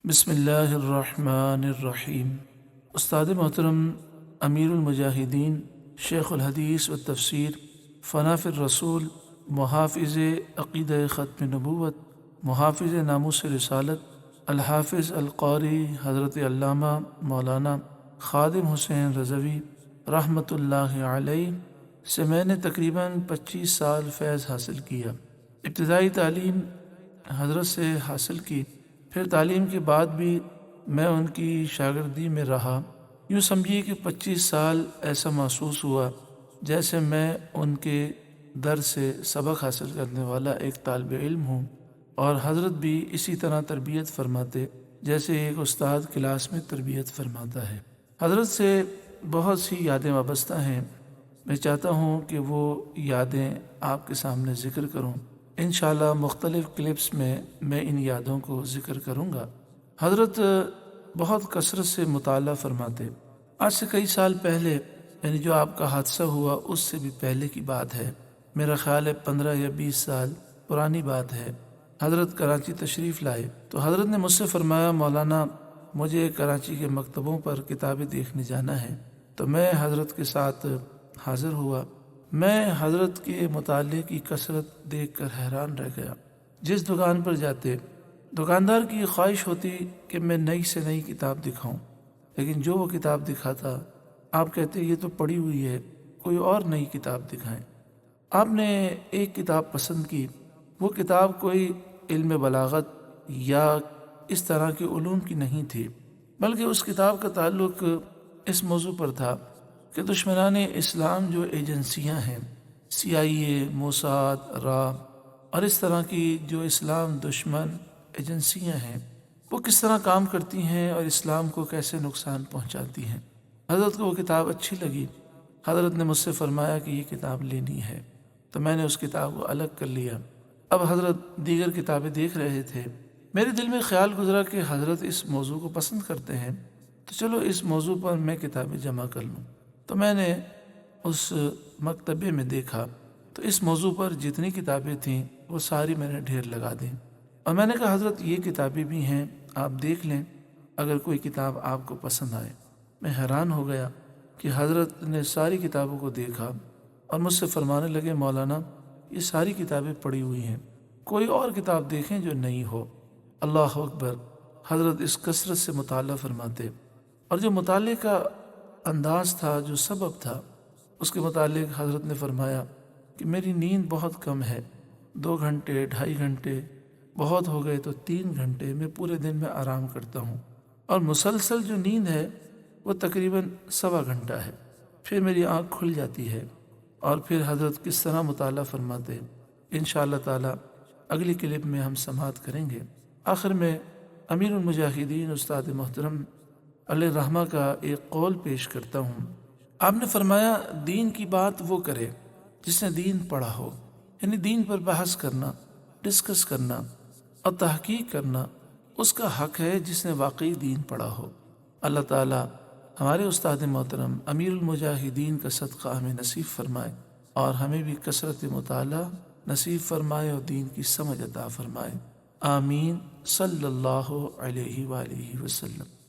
بسم اللہ الرحمن الرحیم۔ استاد محترم امیر المجاہدین شیخ الحدیث و تفسیر فناف الرسول، محافظ عقیدہ ختم نبوت، محافظ ناموس رسالت، الحافظ القاری حضرت علامہ مولانا خادم حسین رضوی رحمۃ اللہ علیہ سے میں نے تقریباً 25 سال فیض حاصل کیا۔ ابتدائی تعلیم حضرت سے حاصل کی، پھر تعلیم کے بعد بھی میں ان کی شاگردی میں رہا۔ یوں سمجھیے کہ 25 سال ایسا محسوس ہوا جیسے میں ان کے در سے سبق حاصل کرنے والا ایک طالب علم ہوں، اور حضرت بھی اسی طرح تربیت فرماتے جیسے ایک استاد کلاس میں تربیت فرماتا ہے۔ حضرت سے بہت سی یادیں وابستہ ہیں، میں چاہتا ہوں کہ وہ یادیں آپ کے سامنے ذکر کروں۔ انشاءاللہ مختلف کلپس میں ان یادوں کو ذکر کروں گا۔ حضرت بہت کثرت سے مطالعہ فرماتے۔ آج سے کئی سال پہلے، یعنی جو آپ کا حادثہ ہوا اس سے بھی پہلے کی بات ہے، میرا خیال ہے 15 یا 20 سال پرانی بات ہے۔ حضرت کراچی تشریف لائے تو حضرت نے مجھ سے فرمایا، مولانا مجھے کراچی کے مکتبوں پر کتابیں دیکھنے جانا ہے۔ تو میں حضرت کے ساتھ حاضر ہوا۔ میں حضرت کے مطالعے کی کثرت دیکھ کر حیران رہ گیا۔ جس دکان پر جاتے، دکاندار کی یہ خواہش ہوتی کہ میں نئی سے نئی کتاب دکھاؤں، لیکن جو وہ کتاب دکھاتا آپ کہتے یہ تو پڑی ہوئی ہے، کوئی اور نئی کتاب دکھائیں۔ آپ نے ایک کتاب پسند کی، وہ کتاب کوئی علم بلاغت یا اس طرح کے علوم کی نہیں تھی، بلکہ اس کتاب کا تعلق اس موضوع پر تھا کہ دشمنان اسلام جو ایجنسیاں ہیں، CIA، موساد، را اور اس طرح کی جو اسلام دشمن ایجنسیاں ہیں، وہ کس طرح کام کرتی ہیں اور اسلام کو کیسے نقصان پہنچاتی ہیں۔ حضرت کو وہ کتاب اچھی لگی۔ حضرت نے مجھ سے فرمایا کہ یہ کتاب لینی ہے، تو میں نے اس کتاب کو الگ کر لیا۔ اب حضرت دیگر کتابیں دیکھ رہے تھے۔ میرے دل میں خیال گزرا کہ حضرت اس موضوع کو پسند کرتے ہیں، تو چلو اس موضوع پر میں کتابیں جمع کر لوں۔ تو میں نے اس مکتبے میں دیکھا تو اس موضوع پر جتنی کتابیں تھیں وہ ساری میں نے ڈھیر لگا دیں، اور میں نے کہا حضرت یہ کتابیں بھی ہیں، آپ دیکھ لیں، اگر کوئی کتاب آپ کو پسند آئے۔ میں حیران ہو گیا کہ حضرت نے ساری کتابوں کو دیکھا اور مجھ سے فرمانے لگے، مولانا یہ ساری کتابیں پڑھی ہوئی ہیں، کوئی اور کتاب دیکھیں جو نئی ہو۔ اللہ اکبر! حضرت اس کثرت سے مطالعہ فرماتے، اور جو مطالعے کا انداز تھا، جو سبب تھا، اس کے متعلق حضرت نے فرمایا کہ میری نیند بہت کم ہے، 2 گھنٹے 2.5 گھنٹے، بہت ہو گئے تو 3 گھنٹے میں پورے دن میں آرام کرتا ہوں، اور مسلسل جو نیند ہے وہ تقریباً 1.25 گھنٹہ ہے، پھر میری آنکھ کھل جاتی ہے۔ اور پھر حضرت کس طرح مطالعہ فرماتے، انشاءاللہ تعالی اگلی کلپ میں ہم سماعت کریں گے۔ آخر میں امیر المجاہدین استاد محترم علیہ رحمہ کا ایک قول پیش کرتا ہوں۔ آپ نے فرمایا، دین کی بات وہ کرے جس نے دین پڑھا ہو، یعنی دین پر بحث کرنا، ڈسکس کرنا اور تحقیق کرنا اس کا حق ہے جس نے واقعی دین پڑھا ہو۔ اللہ تعالی ہمارے استاد محترم امیر المجاہدین کا صدقہ ہمیں نصیب فرمائے، اور ہمیں بھی کثرت مطالعہ نصیب فرمائے اور دین کی سمجھ عطا فرمائے۔ آمین، صلی اللہ علیہ وآلہ وسلم۔